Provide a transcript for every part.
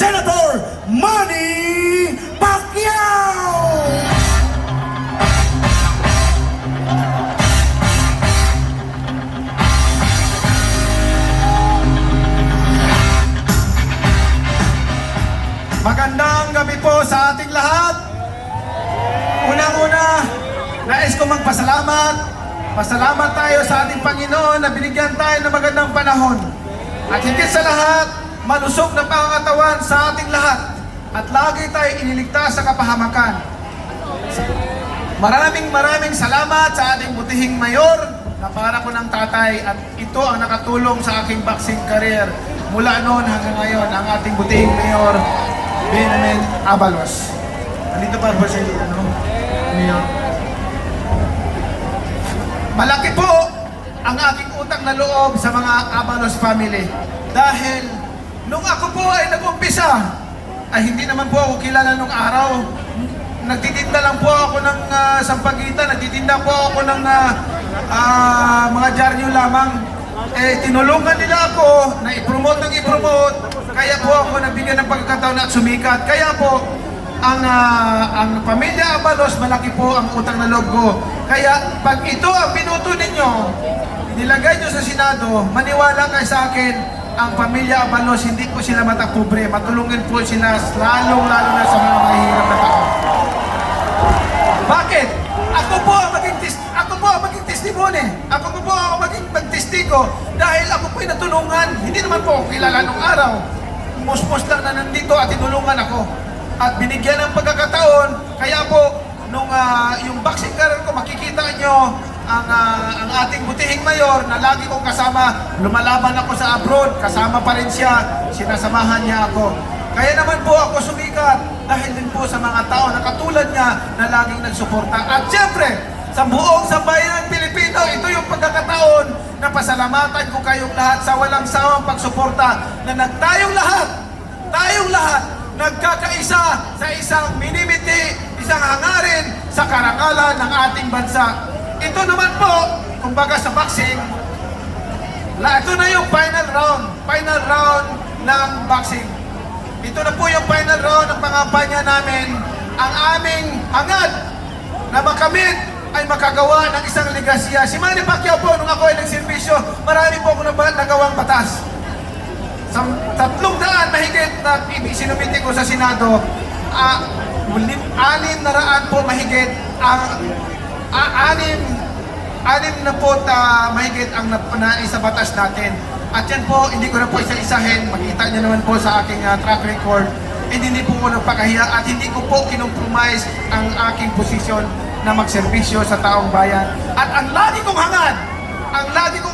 Senator Manny Pacquiao! Magandang gabi po sa ating lahat. Unang-una, nais ko magpasalamat. Pasalamat tayo sa ating Panginoon na binigyan tayo ng magandang panahon. At higit sa lahat, malusog na pangangatawan sa ating lahat. At lagi tayo iniligtas sa kapahamakan. Maraming salamat sa ating butihing mayor na para ko ng tatay. At ito ang nakatulong sa aking boxing career. Mula noon hanggang ngayon, ang ating butihing mayor, Benjamin Abalos. Andito pa po siya, Mayor. Malaki po ang aking utang na loob sa mga Abalos family. Dahil nung ako po ay nag-umpisa, ay hindi naman po ako kilala nung araw. Nagtitinda lang po ako ng sampagitan, nagtitinda po ako ng mga dyaryo lamang. Tinulungan nila ako na i-promote ng i-promote. Kaya po ako nabigyan ng pagkakataon at sumikat. Kaya po, ang pamilya Abalos, malaki po ang utang na loob ko. Kaya pag ito ang binuto ninyo, nilagay nyo sa Senado, maniwala kayo sa akin, ang pamilya Abalos, hindi po sila matapobre. Matulungin po sila, lalong-lalo na sa mga mahihirap na tao. Bakit? Ako po ang maging testimony. Ako po ang maging magtestigo dahil ako po'y natulungan. Hindi naman po ako kilala nung araw. Musmos lang na nandito at tinulungan ako. At binigyan ng pagkakataon, kaya po, nung yung boxing career ko, makikita nyo ang ating butihing mayor na lagi kong kasama. Lumalaban ako sa abroad, kasama pa rin siya, sinasamahan niya ako. Kaya naman po ako sumikat dahil din po sa mga tao na katulad niya na laging nagsuporta. At siyempre, sa buong sambayan ng Pilipino, ito yung pagkakataon na pasalamatan ko kayong lahat sa walang sawang pagsuporta na tayong lahat, nagkakaisa sa isang minimiti, isang hangarin sa karangalan ng ating bansa. Ito naman po, kumbaga sa boxing, ito na yung final round ng boxing. Ito na po yung final round ng pangampanya namin. Ang aming hangad na makamit ay makagawa ng isang legasya. Si Manny Pacquiao po, nung ako ay nagservisyo, marami po ako nagawang batas. Sa 300 mahigit na sinumiti ko sa Senado, 600 po mahigit ang 6 na po mahigit ang naisa batas natin. At yan po, hindi ko na po isa-isahin. Makita niyo naman po sa aking track record. Hindi po ko nagpakahiya at hindi ko po kinumpromise ang aking posisyon na magserbisyo sa taong bayan. At ang lagi kong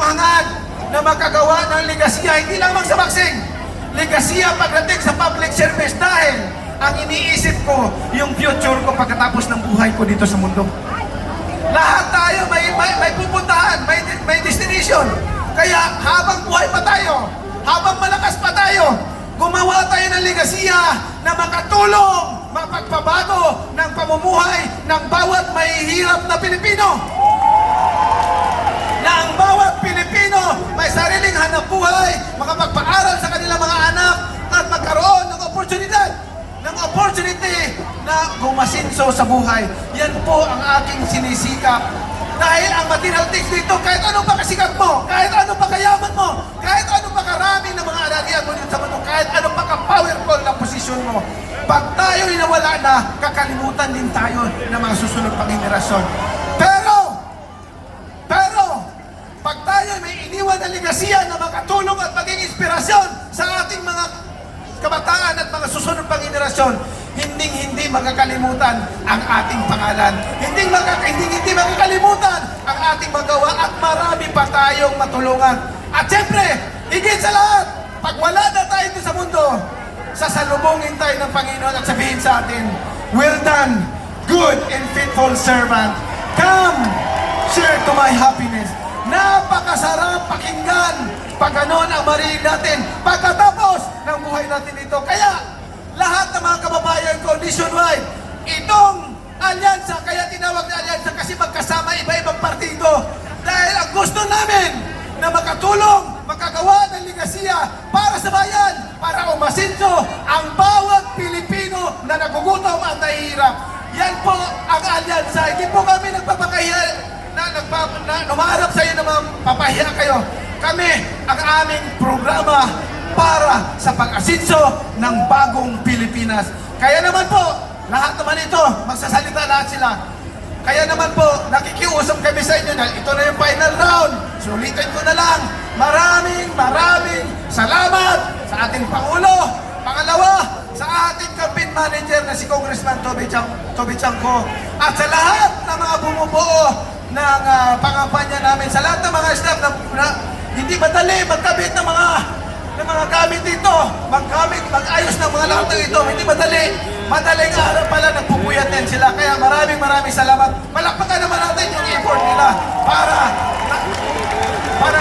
hangad na makagawa ng legasya, hindi lamang sa boxing. Legasya pagdating sa public service dahil ang iniisip ko, yung future ko pagkatapos ng buhay ko dito sa mundo. Lahat tayo may pupuntahan, may destination. Kaya habang buhay pa tayo, habang malakas pa tayo, gumawa tayo ng legasya na makatulong, mapagpabago ng pamumuhay ng bawat mahihirap na Pilipino. Na ang bawat Pilipino may sariling hanapbuhay, makapagpaaral sa kanilang mga anak at magkaroon ng opportunity na gumasinso sa buhay. Yan po ang aking sinisikap. Dahil ang material things dito, kahit anong pakasikat mo, kahit anong pakayaman mo, kahit anong pakarami ng mga alalian mo dito sa mundo, kahit anong paka-powerful na posisyon mo, pag tayo inawala na, kakalimutan din tayo ng mga susunod pang henerasyon. Pero, pag tayo may iniwan na legasya na makatulong at maging inspirasyon sa ating mga kabataan at mga susunod pang henerasyon, hindi makakalimutan ang ating pangalan. Hindi makakalimutan ang ating magawa at marami pa tayong matulungan. At siyempre, higit sa lahat, pag wala na tayo dito sa mundo, sasalubungin tayo ng Panginoon at sabihin sa atin, "Well done, good and faithful servant. Come, share to my happiness." Napakasarap pakinggan pag ganon ang marinig natin pagkatapos ng buhay natin dito. Kaya, lahat ng mga kababayan ko nationwide, itong alyansa, kaya tinawag na alyansa kasi magkasama iba-ibang partido. Dahil ang gusto namin na makatulong, makagawa ng legasya para sa bayan, para umasinso ang bawat Pilipino na nagugutom at nahihirap. Yan po ang alyansa. Hindi po kami nagpapakahiya na umaharap sa iyo na mapapahiya kayo. Kami ang aming programa para sa pag-asinso ng bagong Pilipinas. Kaya naman po, lahat naman ito, magsasalita lahat sila. Kaya naman po, nakikiusap kami sa inyo na ito na yung final round. Sulitin ko na lang. Maraming salamat sa ating Pangulo. Pangalawa, sa ating campaign manager na si Congressman Toby Chanco. At sa lahat ng mga bumubuo ng pangampanya namin, sa lahat ng mga staff na hindi madali magkabit ng mga gamit dito, mag-ayos ng mga lahat ng ito, hindi madali. Madaling araw pala nagpupuyat din sila. Kaya maraming salamat. Palakpakan naman natin yung effort nila para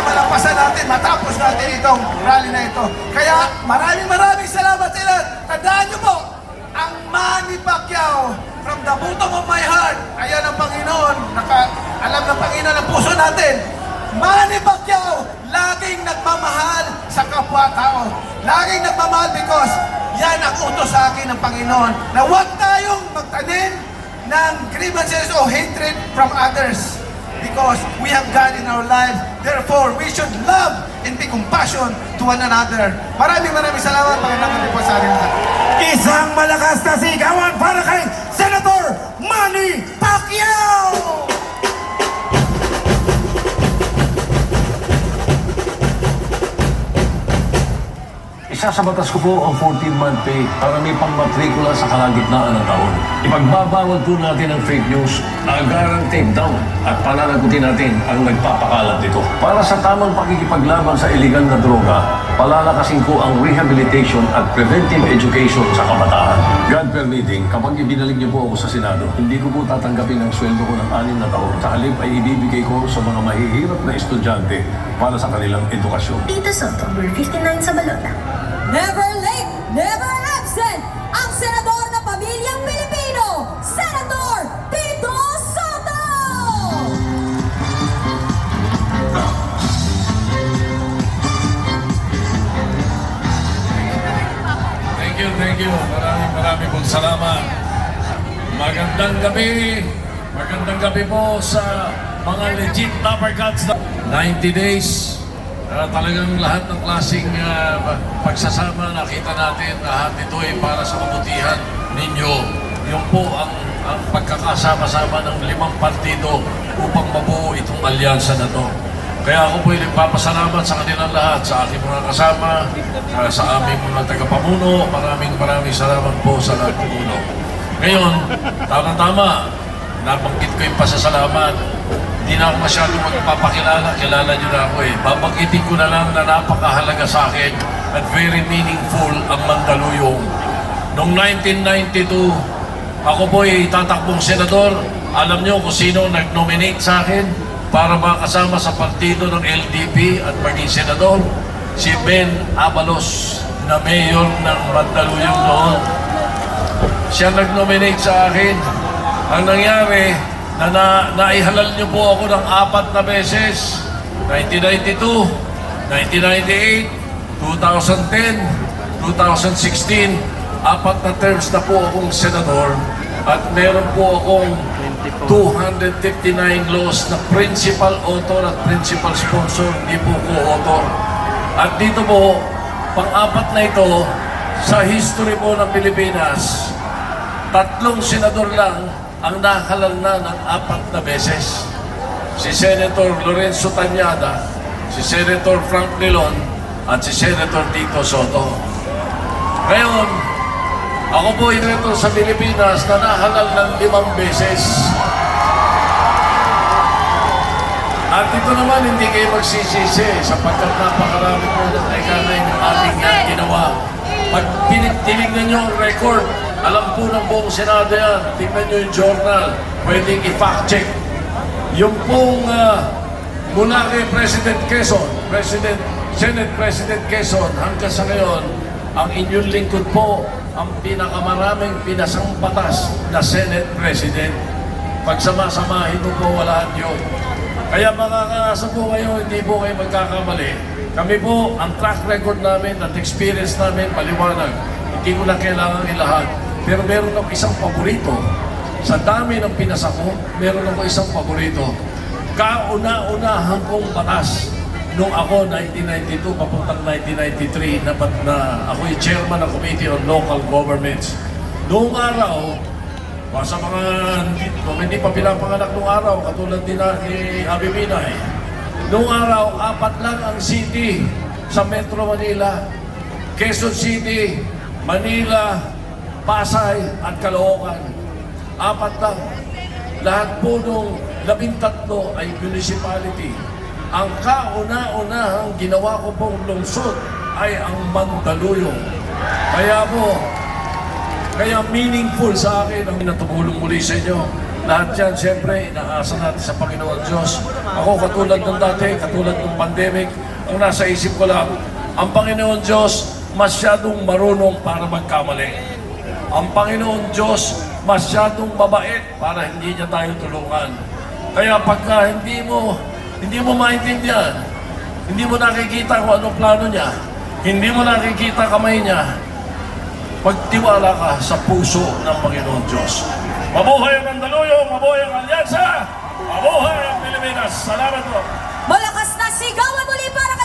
malampasan natin, matapos natin itong rally na ito. Kaya maraming salamat sa ilan. Tandaan nyo po, ang Manny Pacquiao, from the bottom of my heart, ayan ang Panginoon, alam ng Panginoon ang puso natin. Manny Pacquiao, laging nagmamahal sa kapwa-tao. Laging nagmamahal because yan ang utos sa akin ng Panginoon na huwag tayong magtanim ng grievances o hatred from others because we have God in our lives. Therefore, we should love and be compassion to one another. Maraming salamat. Panginoon natin po sa ating lahat. Isang malakas na sigawan para kay Senator Manny Pacquiao! Isasabatas ko po ang 14-month pay para may pangmatrikula sa kalagitnaan ng taon. Ipagbabawal po natin ang fake news, agaran take down at pananagutin natin ang nagpapakalat nito. Para sa tamang pakikipaglaban sa iligal na droga, palalakasin ko ang rehabilitation at preventive education sa kabataan. God permitting, kapag ibinalik niyo po ako sa Senado, hindi ko po tatanggapin ang sweldo ko ng 6 na taon. Sa halip ay ibibigay ko sa mga mahihirap na estudyante para sa kanilang edukasyon. Tito Soto, number 59 sa balota. Never late, never absent, ang senador ng pamilyang Pilipino, Senator Tito Soto! Thank you. Maraming pong salamat. Magandang gabi po sa mga legit number cards. 90 days. Talagang lahat ng klaseng pagsasama, nakita natin lahat ito ay para sa kabutihan ninyo. Yung po ang pagkakasama-sama ng 5 partido upang mabuo itong alyansa na to. Kaya ako po ay nagpapasalamat sa kanilang lahat, sa aking mga kasama, sa aming mga tagapamuno. Maraming salamat po sa lahat ng puno. Ngayon, tama-tama, nabanggit ko yung pasasalamat. Hindi na ako masyadong magpapakilala, kilala nyo na ako eh. Babanggitin ko na lang na napakahalaga sa akin at very meaningful ang Mandaluyong. Noong 1992, ako po ay tatakbong senador. Alam nyo kung sino nag-nominate sa akin para makasama sa partido ng LDP at maging senador? Si Ben Abalos na mayor ng Mandaluyong noon. Siya nag-nominate sa akin. Ang nangyari, naihalal niyo po ako ng 4 na beses. 1992, 1998, 2010, 2016. 4 na terms na po akong senador at meron po akong 259 laws na principal author at principal sponsor, hindi po co-author. At dito po, pang-4 na ito, sa history po ng Pilipinas, 3 senador lang ang nahalal na ng 4 na beses. Si Senator Lorenzo Tañada, si Senator Frank Drilon, at si Senator Tito Soto. Ngayon, ako po ito sa Pilipinas na nahalal ng 5 beses. At ito naman, hindi kayo magsisisi sapagkat napakarami po ng ekanay ng ating ginawa. Pag tinignan nyo ang record, alam po ng buong Senado yan. Tingnan nyo yung journal. Pwedeng i-fact check. Yung pong mula kay President Quezon, Senate President Quezon, hanggang sa ngayon, ang inyong lingkod po ang pinakamaraming pinasang batas na Senate President. Pagsama-samahin mo po, wala yun. Kaya makakaasa po kayo, hindi po kayo magkakamali. Kami po, ang track record namin at experience namin, maliwanag. Hindi ko na kailangan ilahat. Pero meron ako isang paborito. Sa dami ng pinasa ko, meron ako isang paborito. Kauna-unahan kong batas nung ako 1992 papuntang 1993 na ako yung chairman ng Committee on Local Governments. Noong araw, sa mga hindi pa pinapanganak noong araw, katulad din ni Abi Binay, noong araw, 4 lang ang city sa Metro Manila. Quezon City, Manila, Pasay at Caloocan. 4 lang. Lahat po nung 13 ay municipality. Ang kauna-unahang ginawa ko pong lungsod ay ang Mandaluyong. Kaya meaningful sa akin ang natutulong muli sa inyo. Lahat yan, siyempre, inaasa natin sa Panginoon Diyos. Ako, katulad ng dati, katulad ng pandemic, ang nasa isip ko lang, ang Panginoon Diyos masyadong marunong para magkamali. Ang Panginoon Diyos masyadong mabait para hindi niya tayo tulungan. Kaya pagka hindi mo maintindihan, hindi mo nakikita kung anong plano niya, hindi mo nakikita kamay niya, pagtiwala ka sa puso ng Panginoon Diyos. Mabuhay ang Mandaluyong, mabuhay ang Alyansa, mabuhay ang Pilipinas. Salamat po. Malakas na sigawan muli para